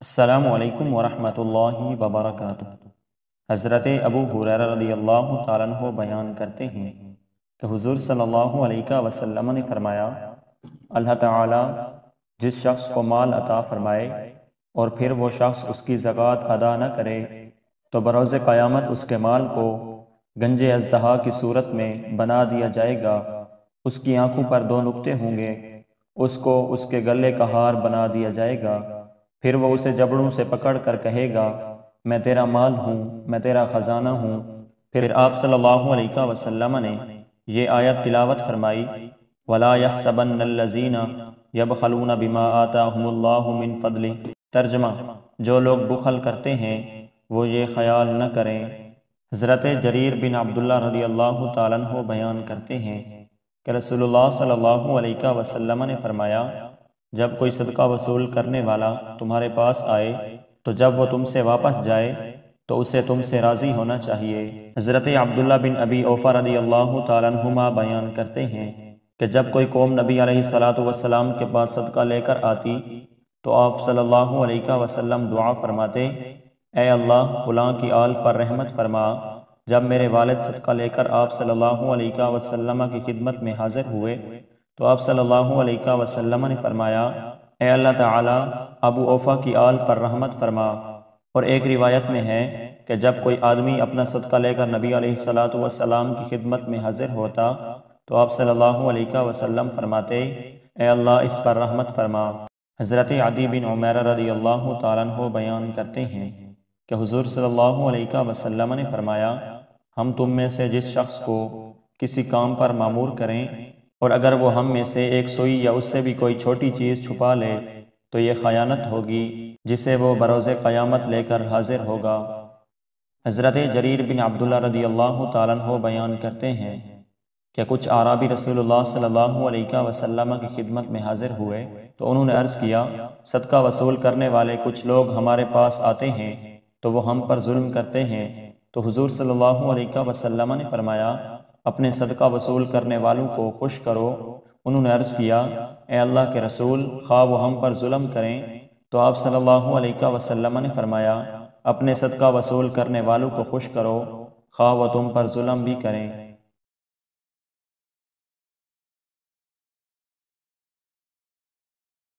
السلام علیکم ورحمۃ اللہ وبرکاتہ۔ حضرت ابو ہریرہ رضی اللہ تعالیٰ عنہ بیان کرتے ہیں کہ حضور صلی اللہ علیہ وسلم نے فرمایا، اللہ تعالیٰ جس شخص کو مال عطا فرمائے اور پھر وہ شخص اس کی زکوٰۃ ادا نہ کرے تو بروز قیامت اس کے مال کو گنج اژدہا کی صورت میں بنا دیا جائے گا۔ اس کی آنکھوں پر 2 نقطے ہوں گے، اس کو اس کے گلے کا ہار بنا دیا جائے گا، پھر وہ اسے جبڑوں سے پکڑ کر کہے گا، میں تیرا مال ہوں، میں تیرا خزانہ ہوں۔ پھر آپ صلی اللہ علیہ وسلم نے یہ آیت تلاوت فرمائی، وَلَا يَحْسَبَنَّ الَّذِينَ يَبْخَلُونَ بِمَا آتَاهُمُ اللَّهُ مِنْ فَضْلِهِ۔ ترجمہ: جو لوگ بخل کرتے ہیں وہ یہ خیال نہ کریں۔ حضرت جریر بن عبداللہ رضی اللہ تعالیٰ عنہ بیان کرتے ہیں کہ رسول اللہ صلی اللہ علیہ وسلم نے فرمایا، جب کوئی صدقہ وصول کرنے والا تمہارے پاس آئے تو جب وہ تم سے واپس جائے تو اسے تم سے راضی ہونا چاہیے۔ حضرت عبداللہ بن ابی اوفا رضی اللہ تعالیٰ عنہما بیان کرتے ہیں کہ جب کوئی قوم نبی علیہ السلام کے پاس صدقہ لے کر آتی تو آپ صلی اللہ علیہ وسلم دعا فرماتے، اے اللہ فلاں کی آل پر رحمت فرما۔ جب میرے والد صدقہ لے کر آپ صلی اللہ علیہ وسلم کی خدمت میں حاضر ہوئے تو آپ صلی اللہ علیہ وسلم نے فرمایا، اے اللہ تعالیٰ ابو اوفا کی آل پر رحمت فرما۔ اور ایک روایت میں ہے کہ جب کوئی آدمی اپنا صدقہ لے کر نبی علیہ السلام کی خدمت میں حاضر ہوتا تو آپ صلی اللہ علیہ وسلم فرماتے، اے اللہ اس پر رحمت فرما۔ حضرت عدی بن عمیرہ رضی اللہ تعالیٰ عنہ بیان کرتے ہیں کہ حضور صلی اللہ علیہ وسلم نے فرمایا، ہم تم میں سے جس شخص کو کسی کام پر مامور کریں اور اگر وہ ہم میں سے ایک سوئی یا اس سے بھی کوئی چھوٹی چیز چھپا لے تو یہ خیانت ہوگی جسے وہ بروز قیامت لے کر حاضر ہوگا۔ حضرت جریر بن عبداللہ رضی اللہ تعالیٰ عنہ بیان کرتے ہیں کہ کچھ اعرابی رسول اللہ صلی اللہ علیہ وسلم کی خدمت میں حاضر ہوئے تو انہوں نے عرض کیا، صدقہ وصول کرنے والے کچھ لوگ ہمارے پاس آتے ہیں تو وہ ہم پر ظلم کرتے ہیں۔ تو حضور صلی اللہ علیہ وسلم نے فرمایا، اپنے صدقہ وصول کرنے والوں کو خوش کرو۔ انہوں نے عرض کیا، اے اللہ کے رسول، خواہ وہ ہم پر ظلم کریں؟ تو آپ صلی اللہ علیہ وسلم نے فرمایا، اپنے صدقہ وصول کرنے والوں کو خوش کرو، خواہ وہ تم پر ظلم بھی کریں۔